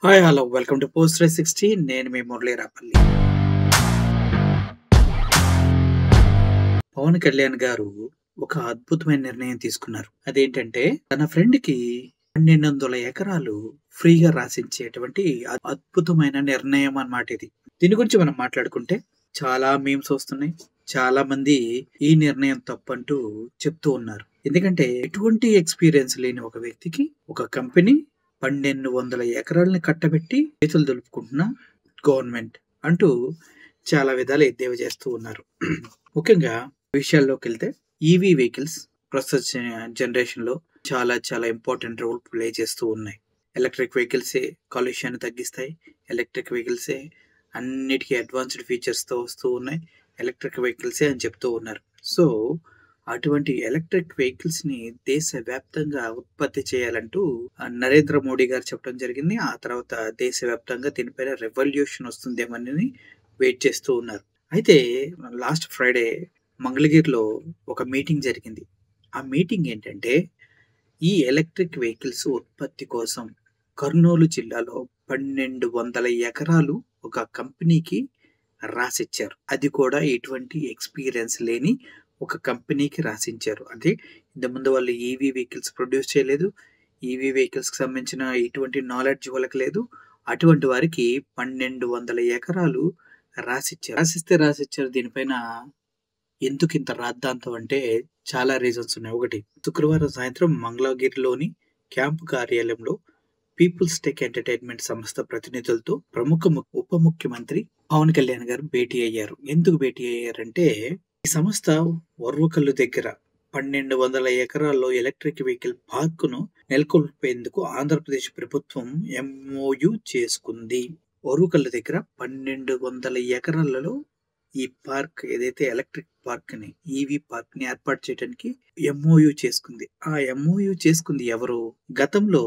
Hi hello welcome to post 360. నేను మీ మురళీ రాపల్లి. పవన్ కళ్యాణ్ గారు ఒక అద్భుతమైన నిర్ణయం తీసుకున్నారు. అదేంటంటే తన ఫ్రెండ్ కి 1200 ఎకరాలు ఫ్రీగా రాసిచ్చేటువంటి అద్భుతమైన నిర్ణయం అన్నమాట ఇది. దీని గురించి మనం మాట్లాడుకుంటే చాలా మీమ్స్ వస్తున్నాయి. చాలా మంది ఈ నిర్ణయం తప్పంటూ చెప్తూ ఉన్నారు. ఎందుకంటే ఎటువంటి ఎక్స్పీరియన్స్ లేని ఒక వ్యక్తికి ఒక కంపెనీ 1200 ఎకరాలని కట్టబెట్టి చేతులు దులుపుకుంటున్న గవర్నమెంట్ అంటూ చాలా విధాలు ఎద్దేవా చేస్తూ ఉన్నారు. ముఖ్యంగా విషయాల్లోకి వెళ్తే ఈవీ వెహికల్స్ ప్రస్తుత జనరేషన్ లో చాలా చాలా ఇంపార్టెంట్ రోల్ ప్లే చేస్తూ ఉన్నాయి. ఎలక్ట్రిక్ వెహికల్సే కాలుష్యాన్ని తగ్గిస్తాయి. ఎలక్ట్రిక్ వెహికల్సే అన్నిటికీ అడ్వాన్స్డ్ ఫీచర్స్ తో వస్తూ ఉన్నాయి. ఎలక్ట్రిక్ వెహికల్సే అని చెప్తూ ఉన్నారు. సో అటువంటి ఎలక్ట్రిక్ వెహికల్స్ ని దేశవ్యాప్తంగా ఉత్పత్తి చేయాలంటూ నరేంద్ర మోడీ గారు చెప్పడం జరిగింది. ఆ తర్వాత దేశవ్యాప్తంగా దీనిపైన రెవల్యూషన్ వస్తుందేమని వెయిట్ చేస్తూ ఉన్నారు. అయితే లాస్ట్ ఫ్రైడే మంగళగిరిలో ఒక మీటింగ్ జరిగింది. ఆ మీటింగ్ ఏంటంటే ఈ ఎలక్ట్రిక్ వెహికల్స్ ఉత్పత్తి కోసం కర్నూలు జిల్లాలో 1200 ఎకరాలు ఒక కంపెనీకి రాసిచ్చారు. అది కూడా ఎటువంటి ఎక్స్పీరియన్స్ లేని ఒక కంపెనీకి రాసించారు. అంటే ఇంతకుముందు వాళ్ళు ఈవీ వెహికల్స్ ప్రొడ్యూస్ చేయలేదు. ఈవీ వెహికల్స్ కి సంబంధించిన ఎటువంటి నాలెడ్జ్ వాళ్ళకి లేదు. అటువంటి వారికి 1200 ఎకరాలు రాసిచ్చారు. దీనిపైన ఎందుకు ఇంత రాద్ధాంతం అంటే చాలా రీజన్స్ ఉన్నాయి. ఒకటి, శుక్రవారం సాయంత్రం మంగళగిరిలోని క్యాంపు కార్యాలయంలో పీపుల్స్ టెక్ ఎంటర్టైన్మెంట్ సంస్థ ప్రతినిధులతో ప్రముఖ ఉప ముఖ్యమంత్రి పవన్ కళ్యాణ్ గారు భేటీ అయ్యారు. ఎందుకు భేటీ అయ్యారంటే ఈ సంస్థ ఒర్వకల్లు దగ్గర 1200 ఎకరాల్లో ఎలక్ట్రిక్ వెహికల్ పార్క్ ను నెలకొల్పేందుకు ఆంధ్రప్రదేశ్ ప్రభుత్వం ఎంఓయు చేసుకుంది. ఒర్వకల్లు దగ్గర 1200 ఎకరాలలో ఈ పార్క్ ఏదైతే ఎలక్ట్రిక్ పార్క్ ని ఈవీ పార్క్ ని ఏర్పాటు చేయడానికి ఎంఓయు చేసుకుంది. ఆ ఎంఓయు చేసుకుంది ఎవరు? గతంలో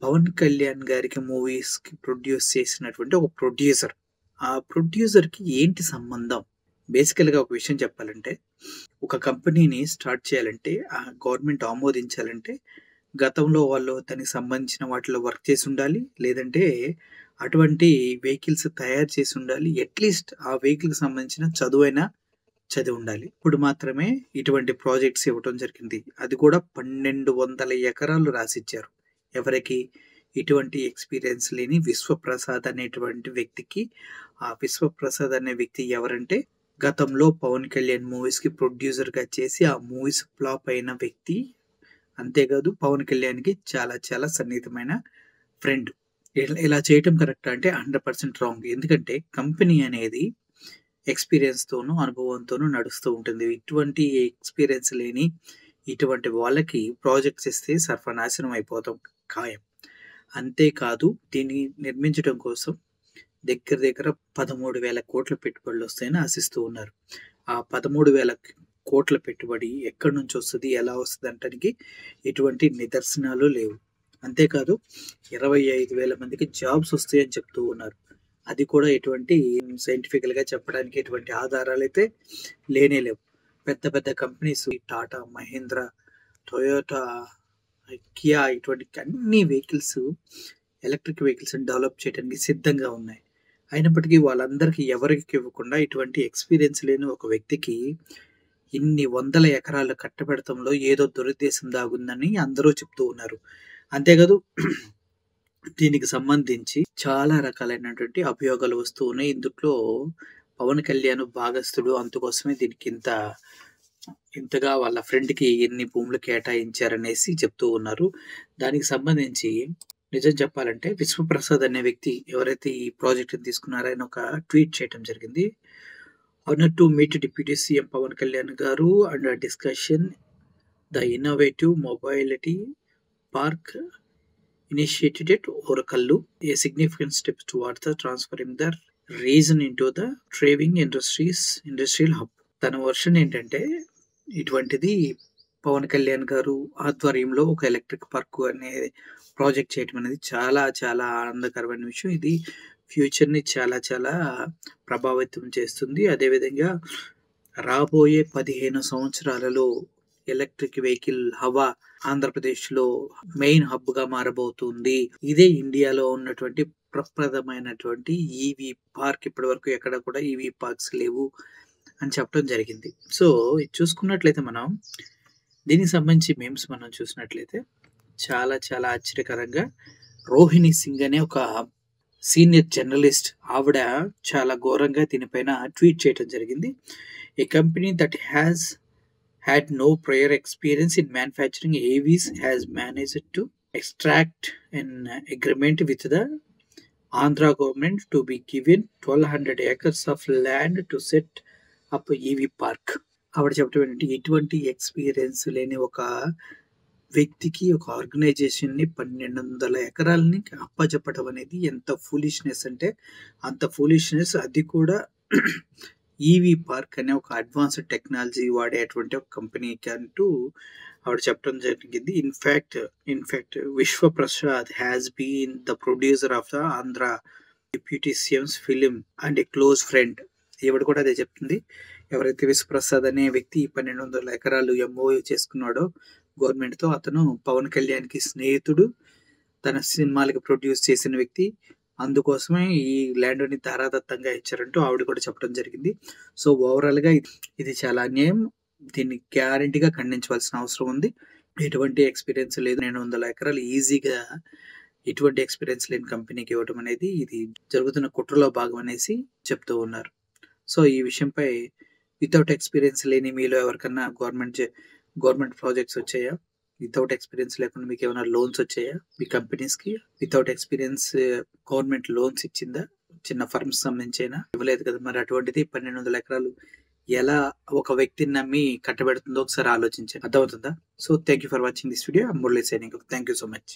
పవన్ కళ్యాణ్ గారికి మూవీస్ కి ప్రొడ్యూస్ చేసినటువంటి ఒక ప్రొడ్యూసర్. ఆ ప్రొడ్యూసర్ కి ఏంటి సంబంధం? బేసికల్ గా ఒక విషయం చెప్పాలంటే ఒక కంపెనీని స్టార్ట్ చేయాలంటే ఆ గవర్నమెంట్ ఆమోదించాలంటే గతంలో వాళ్ళు దానికి సంబంధించిన వాటిలో వర్క్ చేసి ఉండాలి. లేదంటే అటువంటి వెహికల్స్ తయారు చేసి ఉండాలి. అట్లీస్ట్ ఆ వెహికల్ కి సంబంధించిన చదివి ఉండాలి. ఇప్పుడు మాత్రమే ఇటువంటి ప్రాజెక్ట్స్ ఇవ్వడం జరిగింది. అది కూడా 1200 ఎకరాలు రాసిచ్చారు. ఎవరికి? ఇటువంటి ఎక్స్పీరియన్స్ లేని విశ్వప్రసాద్ అనేటువంటి వ్యక్తికి. ఆ విశ్వప్రసాద్ అనే వ్యక్తి ఎవరంటే గతంలో పవన్ కళ్యాణ్ మూవీస్ కి ప్రొడ్యూసర్ గా చేసి ఆ మూవీస్ ఫ్లాప్ అయిన వ్యక్తి. అంతేకాదు పవన్ కళ్యాణ్ కి చాలా చాలా సన్నిహితమైన ఫ్రెండ్. ఇలా చేయటం కరెక్ట్ అంటే 100% రాంగ్. ఎందుకంటే కంపెనీ అనేది ఎక్స్పీరియన్స్ తోనూ అనుభవంతోనూ నడుస్తూ ఉంటుంది. ఇటువంటి ఎక్స్పీరియన్స్ లేని ఇటువంటి వాళ్ళకి ప్రాజెక్ట్స్ ఇస్తే సర్వనాశనం అయిపోతాం ఖాయం. అంతేకాదు దీన్ని నిర్మించడం కోసం దగ్గర 13,000 కోట్ల పెట్టుబడులు వస్తాయని ఆశిస్తూ ఉన్నారు. ఆ 13,000 కోట్ల పెట్టుబడి ఎక్కడి నుంచి వస్తుంది, ఎలా వస్తుంది అంటానికి ఎటువంటి నిదర్శనాలు లేవు. అంతేకాదు 25,000 మందికి జాబ్స్ వస్తాయని చెప్తూ ఉన్నారు. అది కూడా ఎటువంటి సైంటిఫికల్ గా చెప్పడానికి ఎటువంటి ఆధారాలు అయితే లేనే లేవు. పెద్ద పెద్ద companies Tata, Mahindra, Toyota, Kia ఇటువంటి అన్ని వెహికల్స్ ఎలక్ట్రిక్ వెహికల్స్ డెవలప్ చేయడానికి సిద్ధంగా ఉన్నాయి. అయినప్పటికీ వాళ్ళందరికీ ఎవరికి ఇవ్వకుండా ఇటువంటి ఎక్స్పీరియన్స్ లేని ఒక వ్యక్తికి ఇన్ని వందల ఎకరాలు కట్టబెడతంలో ఏదో దురుద్దేశం దాగుందని అందరూ చెప్తూ ఉన్నారు. అంతేకాదు దీనికి సంబంధించి చాలా రకాలైనటువంటి అభియోగాలు వస్తూ ఉన్నాయి. ఇందులో పవన్ కళ్యాణ్ భాగస్థుడు, అందుకోసమే దీనికి ఇంతగా వాళ్ళ ఫ్రెండ్ కి ఎన్ని భూములు కేటాయించారనేసి చెప్తూ ఉన్నారు. దానికి సంబంధించి నిజం చెప్పాలంటే విశ్వప్రసాద్ అనే వ్యక్తి ఎవరైతే ఈ ప్రాజెక్ట్ తీసుకున్నారో ఆయన ఒక ట్వీట్ చేయడం జరిగింది. Honour to meet deputy CM Pawan Kalyan garu and discussion the innovative mobility park initiated at Orakallu, a significant step towards the transferring the region into the thriving industrial hub. తన వర్షన్ ఏంటంటే ఇటువంటిది పవన్ కళ్యాణ్ గారు ఆధ్వర్యంలో ఒక ఎలక్ట్రిక్ పార్క్ అనే project చేయడం అనేది చాలా చాలా ఆనందకరమైన విషయం. ఇది ఫ్యూచర్ ని చాలా చాలా ప్రభావితం చేస్తుంది. అదేవిధంగా రాబోయే 15 సంవత్సరాలలో ఎలక్ట్రిక్ వెహికల్ హవా ఆంధ్రప్రదేశ్ లో మెయిన్ హబ్ గా మారబోతుంది. ఇదే ఇండియాలో ఉన్నటువంటి ప్రప్రదమైనటువంటి ఈవీ పార్క్ ఇప్పటివరకు ఎక్కడ కూడా ఈవీ పార్క్స్ లేవు అని చెప్పడం జరిగింది. సో, ఇది చూసుకున్నట్లయితే మనం దీనికి సంబంధించి మీమ్స్ మనం చూసినట్లయితే చాలా చాలా ఆశ్చర్యకరంగా రోహిణి సింగ్ అనే ఒక సీనియర్ జర్నలిస్ట్ ఆవిడ చాలా ఘోరంగా దీనిపైన ట్వీట్ చేయడం జరిగింది. A company that has had no prior experience in manufacturing AVs has managed to extract an agreement with the Andhra government to be given 1200 acres of land to set up EV park. ఆవిడ చెప్పడం ఏంటంటే ఎటువంటి experience లేని ఒక వ్యక్తికి ఒక ఆర్గనైజేషన్ని 1200 ఎకరాలని అప్పచెప్పడం అనేది ఎంత ఫూలిష్నెస్ అంటే అంత ఫూలిష్నెస్. అది కూడా ఈవీ పార్క్ అనే ఒక అడ్వాన్స్డ్ టెక్నాలజీ వాడేటువంటి ఒక కంపెనీకి అంటూ ఆవిడ చెప్పడం జరిగింది. In fact Vishwaprasad has been the producer of the Andhra deputy CM's film and a close friend. ఈవిడ కూడా అదే చెప్తుంది. ఎవరైతే విశ్వప్రసాద్ అనే వ్యక్తి 1200 ఎకరాలు ఎంఓయూ చేసుకున్నాడో గవర్నమెంట్తో, అతను పవన్ కళ్యాణ్కి స్నేహితుడు, తన సినిమాలకి ప్రొడ్యూస్ చేసిన వ్యక్తి, అందుకోసమే ఈ ల్యాండ్ని ధారాదత్తంగా ఇచ్చారంటూ ఆవిడ కూడా చెప్పడం జరిగింది. సో ఓవరాల్గా ఇది చాలా అన్యాయం. దీన్ని గ్యారంటీగా ఖండించవలసిన అవసరం ఉంది. ఎటువంటి ఎక్స్పీరియన్స్ లేదు, 200 ఎకరాలు ఈజీగా ఎటువంటి ఎక్స్పీరియన్స్ లేని కంపెనీకి ఇవ్వడం అనేది ఇది జరుగుతున్న కుట్రలో భాగం అనేసి చెప్తూ ఉన్నారు. సో ఈ విషయంపై వితౌట్ ఎక్స్పీరియన్స్ లేని మీలో ఎవరికన్నా గవర్నమెంట్ ప్రాజెక్ట్స్ వచ్చాయా? వితౌట్ ఎక్స్పీరియన్స్ లేకుండా మీకు ఏమైనా లోన్స్ వచ్చాయా మీ కంపెనీస్కి? వితౌట్ ఎక్స్పీరియన్స్ గవర్నమెంట్ లోన్స్ ఇచ్చిందా? చిన్న ఫర్మ్స్ సంబంధించి అయినా ఇవ్వలేదు కదా. మరి అటువంటిది 1200 ఎకరాలు ఎలా ఒక వ్యక్తిని నమ్మి కట్టబెడుతుందో ఒకసారి ఆలోచించండి. అర్థమవుతుందా? So thank you for watching this video. Murali signing. Thank you so much.